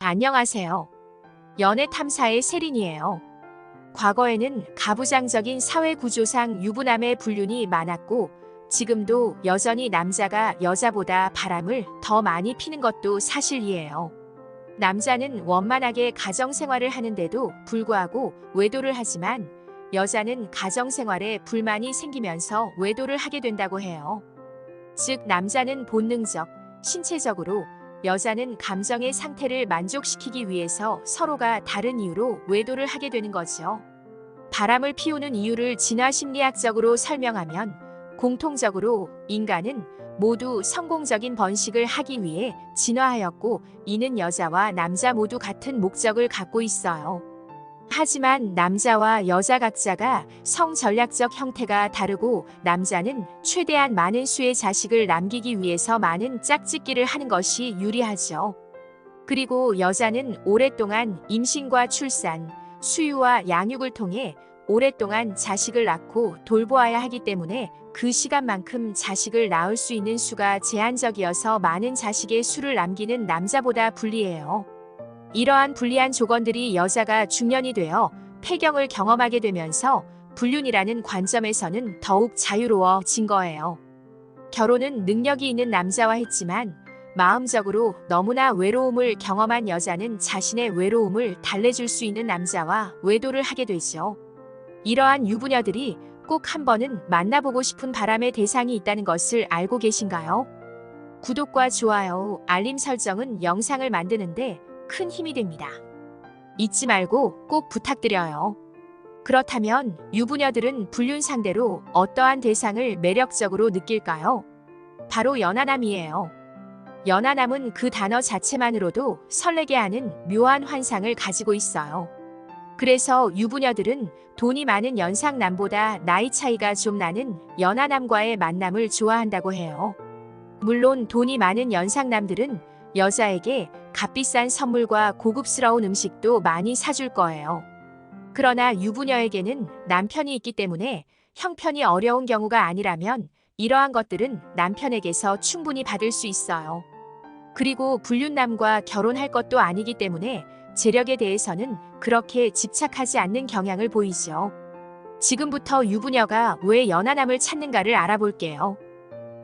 안녕하세요. 연애 탐사의 세린이에요. 과거에는 가부장적인 사회 구조상 유부남의 불륜이 많았고 지금도 여전히 남자가 여자보다 바람을 더 많이 피는 것도 사실이에요. 남자는 원만하게 가정생활을 하는데도 불구하고 외도를 하지만 여자는 가정생활에 불만이 생기면서 외도를 하게 된다고 해요. 즉 남자는 본능적, 신체적으로 여자는 감정의 상태를 만족시키기 위해서 서로가 다른 이유로 외도를 하게 되는 거죠. 바람을 피우는 이유를 진화심리학적으로 설명하면 공통적으로 인간은 모두 성공적인 번식을 하기 위해 진화하였고 이는 여자와 남자 모두 같은 목적을 갖고 있어요. 하지만 남자와 여자 각자가 성전략적 형태가 다르고 남자는 최대한 많은 수의 자식을 남기기 위해서 많은 짝짓기를 하는 것이 유리하죠. 그리고 여자는 오랫동안 임신과 출산, 수유와 양육을 통해 오랫동안 자식을 낳고 돌보아야 하기 때문에 그 시간만큼 자식을 낳을 수 있는 수가 제한적이어서 많은 자식의 수를 남기는 남자보다 불리해요. 이러한 불리한 조건들이 여자가 중년이 되어 폐경을 경험하게 되면서 불륜이라는 관점에서는 더욱 자유로워진 거예요. 결혼은 능력이 있는 남자와 했지만 마음적으로 너무나 외로움을 경험한 여자는 자신의 외로움을 달래줄 수 있는 남자와 외도를 하게 되죠. 이러한 유부녀들이 꼭 한 번은 만나보고 싶은 바람의 대상이 있다는 것을 알고 계신가요? 구독과 좋아요, 알림 설정은 영상을 만드는데 큰 힘이 됩니다. 잊지 말고 꼭 부탁드려요. 그렇다면 유부녀들은 불륜 상대로 어떠한 대상을 매력적으로 느낄까요? 바로 연하남이에요. 연하남은 그 단어 자체만으로도 설레게 하는 묘한 환상을 가지고 있어요. 그래서 유부녀들은 돈이 많은 연상남보다 나이 차이가 좀 나는 연하남과의 만남을 좋아한다고 해요. 물론 돈이 많은 연상남들은 여자에게 값비싼 선물과 고급스러운 음식도 많이 사줄 거예요. 그러나 유부녀에게는 남편이 있기 때문에 형편이 어려운 경우가 아니라면 이러한 것들은 남편에게서 충분히 받을 수 있어요. 그리고 불륜남과 결혼할 것도 아니기 때문에 재력에 대해서는 그렇게 집착하지 않는 경향을 보이죠. 지금부터 유부녀가 왜 연하남을 찾는가를 알아볼게요.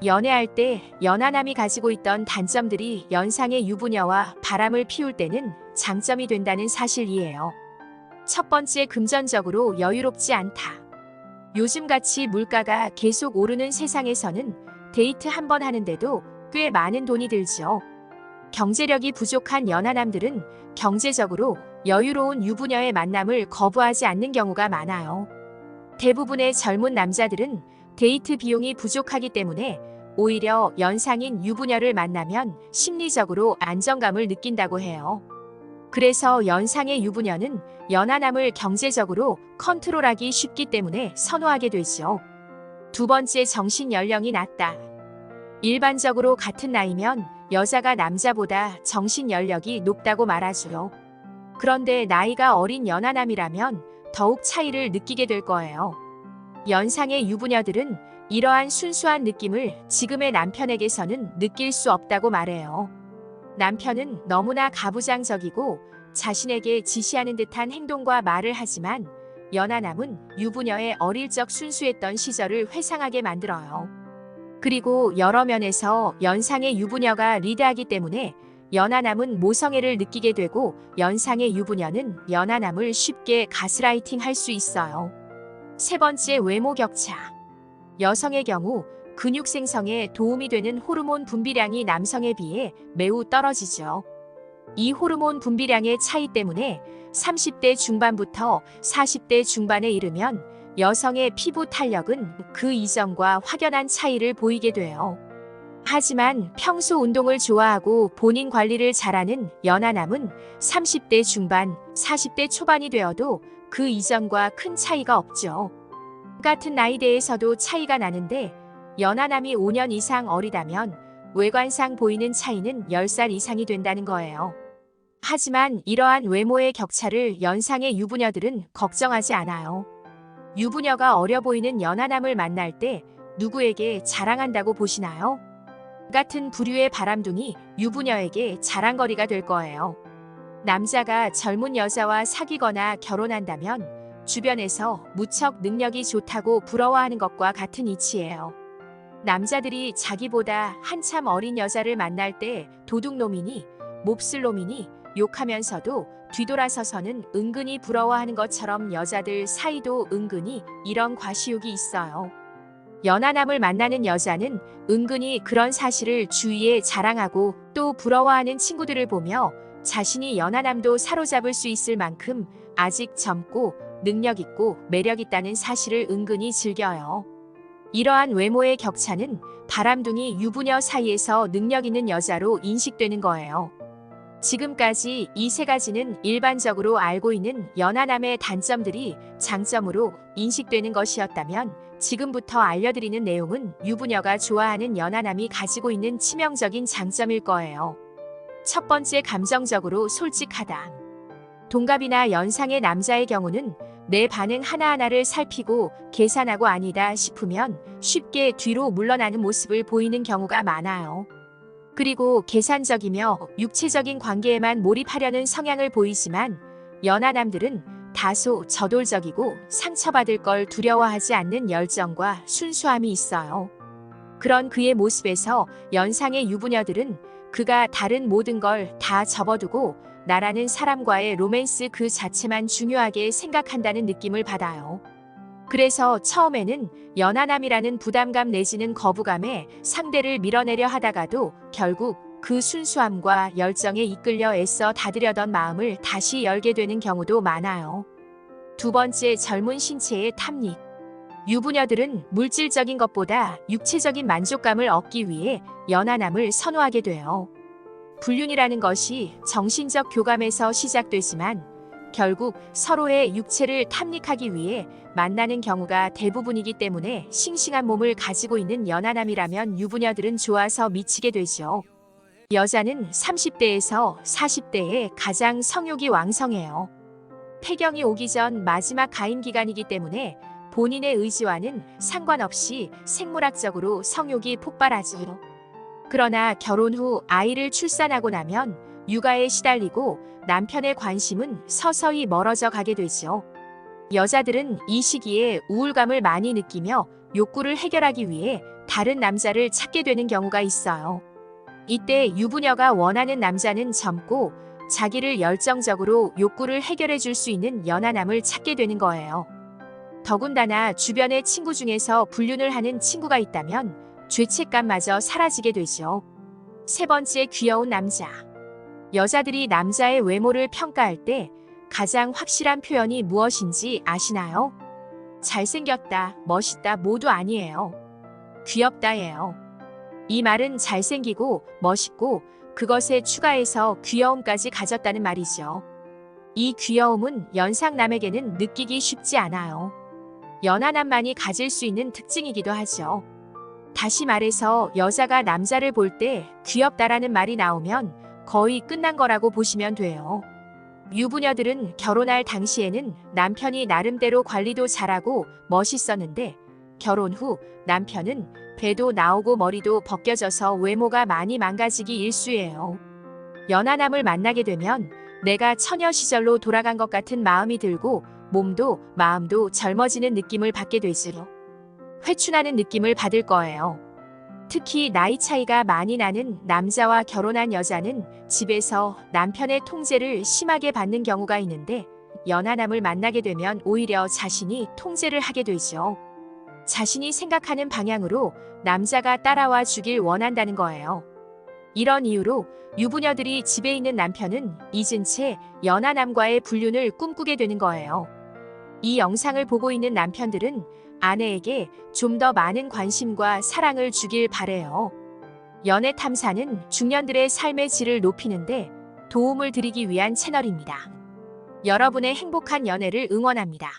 연애할 때 연하남이 가지고 있던 단점들이 연상의 유부녀와 바람을 피울 때는 장점이 된다는 사실이에요. 첫 번째, 금전적으로 여유롭지 않다. 요즘같이 물가가 계속 오르는 세상에서는 데이트 한 번 하는데도 꽤 많은 돈이 들죠. 경제력이 부족한 연하남들은 경제적으로 여유로운 유부녀의 만남을 거부하지 않는 경우가 많아요. 대부분의 젊은 남자들은 데이트 비용이 부족하기 때문에 오히려 연상인 유부녀를 만나면 심리적으로 안정감을 느낀다고 해요. 그래서 연상의 유부녀는 연하남을 경제적으로 컨트롤하기 쉽기 때문에 선호하게 되죠. 두 번째, 정신 연령이 낮다. 일반적으로 같은 나이면 여자가 남자보다 정신 연령이 높다고 말하죠. 그런데 나이가 어린 연하남이라면 더욱 차이를 느끼게 될 거예요. 연상의 유부녀들은 이러한 순수한 느낌을 지금의 남편에게서는 느낄 수 없다고 말해요. 남편은 너무나 가부장적이고 자신에게 지시하는 듯한 행동과 말을 하지만 연하남은 유부녀의 어릴 적 순수했던 시절을 회상하게 만들어요. 그리고 여러 면에서 연상의 유부녀가 리드하기 때문에 연하남은 모성애를 느끼게 되고 연상의 유부녀는 연하남을 쉽게 가스라이팅 할 수 있어요. 세 번째, 외모 격차. 여성의 경우 근육 생성에 도움이 되는 호르몬 분비량이 남성에 비해 매우 떨어지죠. 이 호르몬 분비량의 차이 때문에 30대 중반부터 40대 중반에 이르면 여성의 피부 탄력은 그 이전과 확연한 차이를 보이게 돼요. 하지만 평소 운동을 좋아하고 본인 관리를 잘하는 연하남은 30대 중반, 40대 초반이 되어도 그 이전과 큰 차이가 없죠. 같은 나이대에서도 차이가 나는데 연하남이 5년 이상 어리다면 외관상 보이는 차이는 10살 이상이 된다는 거예요. 하지만 이러한 외모의 격차를 연상의 유부녀들은 걱정하지 않아요. 유부녀가 어려 보이는 연하남을 만날 때 누구에게 자랑한다고 보시나요? 같은 부류의 바람둥이 유부녀에게 자랑거리가 될 거예요. 남자가 젊은 여자와 사귀거나 결혼한다면 주변에서 무척 능력이 좋다고 부러워하는 것과 같은 이치예요. 남자들이 자기보다 한참 어린 여자를 만날 때 도둑놈이니 몹쓸놈이니 욕하면서도 뒤돌아서서는 은근히 부러워하는 것처럼 여자들 사이도 은근히 이런 과시욕이 있어요. 연하남을 만나는 여자는 은근히 그런 사실을 주위에 자랑하고 또 부러워하는 친구들을 보며 자신이 연하남도 사로잡을 수 있을 만큼 아직 젊고 능력 있고 매력 있다는 사실을 은근히 즐겨요. 이러한 외모의 격차는 바람둥이 유부녀 사이에서 능력 있는 여자로 인식되는 거예요. 지금까지 이 세 가지는 일반적으로 알고 있는 연하남의 단점들이 장점으로 인식되는 것이었다면 지금부터 알려드리는 내용은 유부녀가 좋아하는 연하남이 가지고 있는 치명적인 장점일 거예요. 첫 번째, 감정적으로 솔직하다. 동갑이나 연상의 남자의 경우는 내 반응 하나하나를 살피고 계산하고 아니다 싶으면 쉽게 뒤로 물러나는 모습을 보이는 경우가 많아요. 그리고 계산적이며 육체적인 관계에만 몰입하려는 성향을 보이지만 연하남들은 다소 저돌적이고 상처받을 걸 두려워하지 않는 열정과 순수함이 있어요. 그런 그의 모습에서 연상의 유부녀들은 그가 다른 모든 걸 다 접어두고 나라는 사람과의 로맨스 그 자체만 중요하게 생각한다는 느낌을 받아요. 그래서 처음에는 연하남이라는 부담감 내지는 거부감에 상대를 밀어내려 하다가도 결국 그 순수함과 열정에 이끌려 애써 닫으려던 마음을 다시 열게 되는 경우도 많아요. 두 번째, 젊은 신체의 탐닉. 유부녀들은 물질적인 것보다 육체적인 만족감을 얻기 위해 연하남을 선호하게 돼요. 불륜이라는 것이 정신적 교감에서 시작되지만 결국 서로의 육체를 탐닉하기 위해 만나는 경우가 대부분이기 때문에 싱싱한 몸을 가지고 있는 연하남이라면 유부녀들은 좋아서 미치게 되죠. 여자는 30대에서 40대에 가장 성욕이 왕성해요. 폐경이 오기 전 마지막 가임 기간이기 때문에 본인의 의지와는 상관없이 생물학적으로 성욕이 폭발하죠. 그러나 결혼 후 아이를 출산하고 나면 육아에 시달리고 남편의 관심은 서서히 멀어져 가게 되죠. 여자들은 이 시기에 우울감을 많이 느끼며 욕구를 해결하기 위해 다른 남자를 찾게 되는 경우가 있어요. 이때 유부녀가 원하는 남자는 젊고 자기를 열정적으로 욕구를 해결해 줄 수 있는 연하남을 찾게 되는 거예요. 더군다나 주변의 친구 중에서 불륜을 하는 친구가 있다면 죄책감마저 사라지게 되죠. 세 번째, 귀여운 남자. 여자들이 남자의 외모를 평가할 때 가장 확실한 표현이 무엇인지 아시나요? 잘생겼다, 멋있다 모두 아니에요. 귀엽다예요. 이 말은 잘생기고 멋있고 그것에 추가해서 귀여움까지 가졌다는 말이죠. 이 귀여움은 연상남에게는 느끼기 쉽지 않아요. 연하남만이 가질 수 있는 특징이기도 하죠. 다시 말해서 여자가 남자를 볼 때 귀엽다라는 말이 나오면 거의 끝난 거라고 보시면 돼요. 유부녀들은 결혼할 당시에는 남편이 나름대로 관리도 잘하고 멋있었는데 결혼 후 남편은 배도 나오고 머리도 벗겨져서 외모가 많이 망가지기 일쑤예요. 연하남을 만나게 되면 내가 처녀 시절로 돌아간 것 같은 마음이 들고 몸도 마음도 젊어지는 느낌을 받게 되지요. 회춘하는 느낌을 받을 거예요. 특히 나이 차이가 많이 나는 남자와 결혼한 여자는 집에서 남편의 통제를 심하게 받는 경우가 있는데 연하남을 만나게 되면 오히려 자신이 통제를 하게 되죠. 자신이 생각하는 방향으로 남자가 따라와 주길 원한다는 거예요. 이런 이유로 유부녀들이 집에 있는 남편은 잊은 채 연하남과의 불륜을 꿈꾸게 되는 거예요. 이 영상을 보고 있는 남편들은 아내에게 좀 더 많은 관심과 사랑을 주길 바래요. 연애 탐사는 중년들의 삶의 질을 높이는데 도움을 드리기 위한 채널입니다. 여러분의 행복한 연애를 응원합니다.